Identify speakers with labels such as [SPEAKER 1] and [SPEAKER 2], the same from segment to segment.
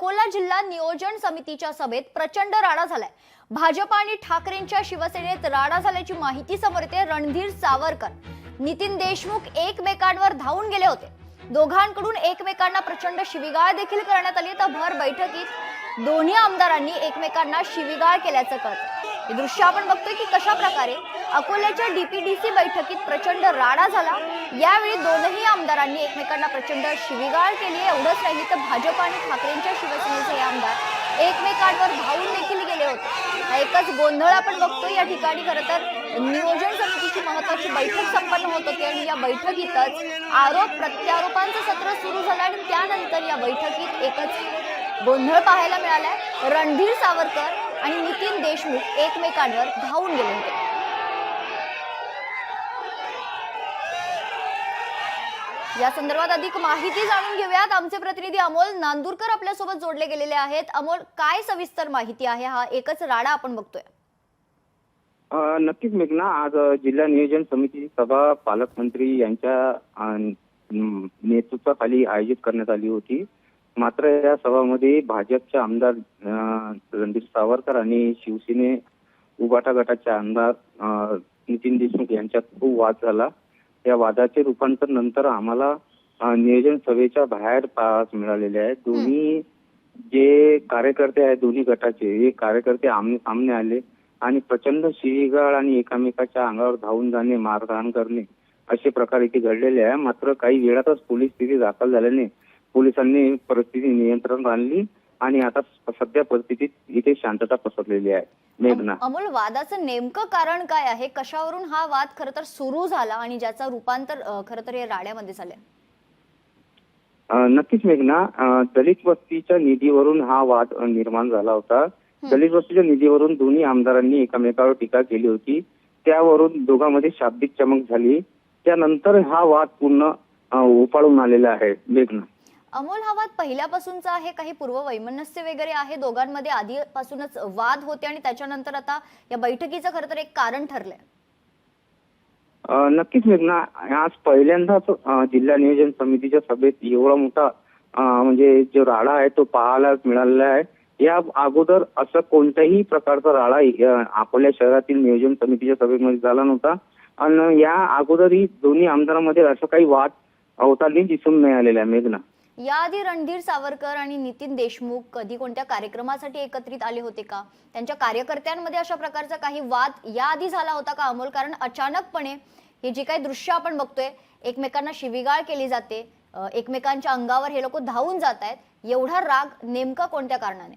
[SPEAKER 1] अकोला जिल्हा नियोजन समितीच्या सभेत प्रचंड राडा झालाय। भाजप आणि ठाकरेंच्या शिवसेनेत राडा झाल्याची माहिती समोर येते। रणधीर सावरकर, नितीन देशमुख एकमेकांवर धावून गेले होते। दोघांकडून एकमेकांना प्रचंड शिवीगाळ देखील करण्यात आली। तर भर बैठकीत दोन्ही आमदारांनी एकमेकांना शिवीगाळ केल्याचं कळतं। हे दृश्य आपण बघतोय की कशा प्रकारे अकोल्याच्या डीपीडीसी बैठकीत प्रचंड राडा झाला। यावेळी दोनही आमदारांनी एकमेकांना प्रचंड शिवीगाळ केली। एवढंच नाही तर भाजप आणि ठाकरेंच्या शिवसेनेचे आमदार एकमेकांवर धावून देखील गेले होते। हा एकच गोंधळ आपण बघतोय। या ठिकाणी खरं तर नियोजन समितीची महत्त्वाची बैठक संपन्न होत होती आणि या बैठकीतच आरोप प्रत्यारोपांचं सत्र सुरू झालं आणि त्यानंतर या बैठकीत एकच गोंधळ पाहायला मिळालाय। रणधीर सावरकर आणि नितीन देशमुख एकमेकांवर धावून गेले होते। या संदर्भात अधिक माहिती जाणून घेऊयात। आमचे प्रतिनिधी अमोल नांदुरकर आपल्या सोबत जोडले गेलेले आहेत। अमोल, काय सविस्तर माहिती आहे? हा एकच राडा आपण बघतोय।
[SPEAKER 2] नक्कीच मेघना, आज जिल्हा नियोजन समितीची सभा पालकमंत्री यांच्या नेतृत्वाखाली आयोजित करण्यात आली होती। मात्र या सभामध्ये भाजपचे आमदार रणधीर सावरकर आणि शिवसेने उबाटा गटाचे आमदार नितीन देशमुख यांच्यात खूप वाद झाला। या वादाचे रूपांतर नंतर आम्हाला नियोजन सभेच्या बाहेर पाहायला मिळालेले आहे। दोन्ही जे कार्यकर्ते आहेत दोन्ही गटाचे हे कार्यकर्ते आमने सामने आले आणि प्रचंड शिवीगाळ आणि एकमेकाच्या अंगावर धावून जाणे, मारहाण करणे असे प्रकार इथे घडलेले आहे। मात्र काही वेळातच पोलीस स्थिती दाखल झाल्याने पोलिसांनी परिस्थिती नियंत्रणात आणली आणि आता सध्या परिस्थितीत इथे शांतता पसरलेली आहे। मेघना,
[SPEAKER 1] अमोल, वादाचं नेमकं कारण काय आहे? कशावरून हा वाद खरं तर सुरू झाला आणि ज्याचा रूपांतर खरं तर हे राड्यामध्ये झालंय?
[SPEAKER 2] नक्कीच मेघना, दलित वस्तीच्या निधीवरून हा वाद निर्माण झाला होता। दलित वस्तीच्या निधीवरून दोन्ही आमदारांनी एकमेकावर टीका केली होती। त्यावरून दोघांमध्ये शाब्दिक चमक झाली। त्यानंतर हा वाद पूर्ण उफाळून आलेला आहे। मेघना,
[SPEAKER 1] अमोल, हा वाद पहिल्यापासूनचा आहे? काही पूर्व वैमनस्य वगैरे आहे? दोघांमध्ये आधीपासूनच वाद होते आणि त्याच्यानंतर आता या बैठकीचं खरं तर एक कारण ठरलंय?
[SPEAKER 2] नक्कीच मेघना, आज पहिल्यांदाच जिल्हा नियोजन समितीच्या सभेत एवढा मोठा म्हणजे जो राडा आहे तो पाहायला मिळालेला आहे। या अगोदर असं कोणत्याही प्रकारचा राडा आपल्या शहरातील नियोजन समितीच्या सभेमध्ये झाला नव्हता आणि या अगोदरही दोन्ही आमदारांमध्ये असं काही वाद होताना दिसून नाही आलेला आहे। मेघना,
[SPEAKER 1] याआधी रणधीर सावरकर आणि नितीन देशमुख कधी कोणत्या कार्यक्रमासाठी एकत्रित आले होते का? त्यांच्या कार्यकर्त्यांमध्ये अशा प्रकारचा काही वाद याआधी झाला होता का अमोल? कारण अचानकपणे हे जे काही दृश्य आपण बघतोय, एकमेकांना शिवीगाळ केली जाते, एकमेकांच्या अंगावर हे लोक धावून जात आहेत, एवढा राग नेमका कोणत्या कारणाने?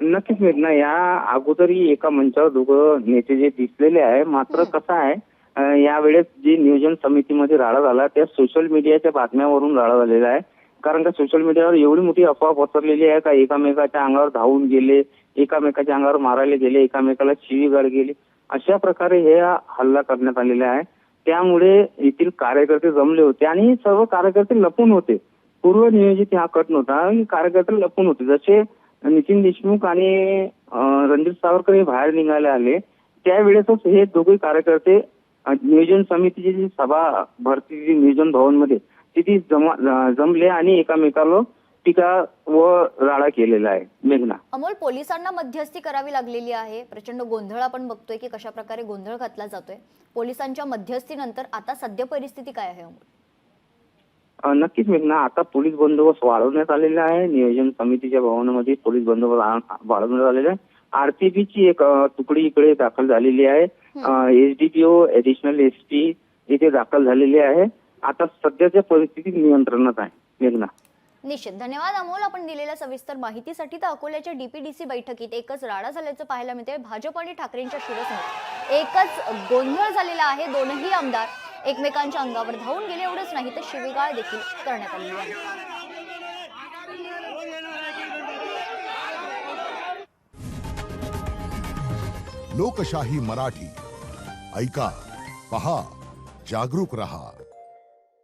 [SPEAKER 2] नक्कीच मेघना, या अगोदरही एका मंचावर दोघं नेते जे दिसलेले आहे। मात्र कसं आहे, यावेळेस जी नियोजन समितीमध्ये राडा झाला त्या सोशल मीडियाच्या बातम्यावरून राडा झालेला आहे। कारण का सोशल मीडियावर एवढी मोठी अफवा पसरलेली आहे का एकामेकाच्या अंगावर धावून गेले, एकामेकाच्या अंगावर मारायला गेले, एकामेकाला शिवीगाळ गेली, अशा प्रकारे हे हल्ला करण्यात आलेला आहे। त्यामुळे येथील कार्यकर्ते जमले होते आणि सर्व कार्यकर्ते लपून होते। पूर्व नियोजित हा कट नव्हता, कार्यकर्ते लपून होते। जसे नितीन देशमुख आणि रणधीर सावरकर हे बाहेर निघाले आले त्यावेळेसच हे दोघे कार्यकर्ते नियोजन समितीची जी सभा भरती नियोजन भवन मध्ये तिथे जमले आणि एकामेकाला टीका व राडा केलेला आहे। मेघना,
[SPEAKER 1] अमोल, पोलिसांना मध्यस्थी करावी लागलेली आहे। प्रचंड गोंधळ आपण बघतोय की कशा प्रकारे गोंधळ घातला जातोय। पोलिसांच्या मध्यस्थीनंतर आता सध्या परिस्थिती काय आहे अमोल?
[SPEAKER 2] नक्कीच मेघना, आता पोलीस बंदोबस्त वाढवण्यात आलेला आहे। नियोजन समितीच्या भवनामध्ये पोलीस बंदोबस्त वाढवण्यात आलेला आहे। आरसीबीची एक तुकडी इकडे दाखल झालेली आहे। एसडीपीओ, ऍडिशनल एसपी इथे दाखल झालेले आहे। आता सध्याच्या परिस्थितीत नियंत्रणात आहे। मेघना,
[SPEAKER 1] निश्चित धन्यवाद अमोल, आपण दिलेल्या सविस्तर माहितीसाठी। तर अकोल्याच्या डीपीडीसी बैठकीत एकच राडा झाल्याचं पाहायला मिळतंय। भाजप आणि ठाकरेंच्या शिवसेनेत एकच गोंधळ झालेला आहे। दोनही आमदार एकमेकांच्या अंगावर धावून गेले। एवढंच नाही तर शिवीगाळ देखील करण्यात आली आहे।
[SPEAKER 3] लोकशाही मराठी ऐका, पहा, जागरूक रहा।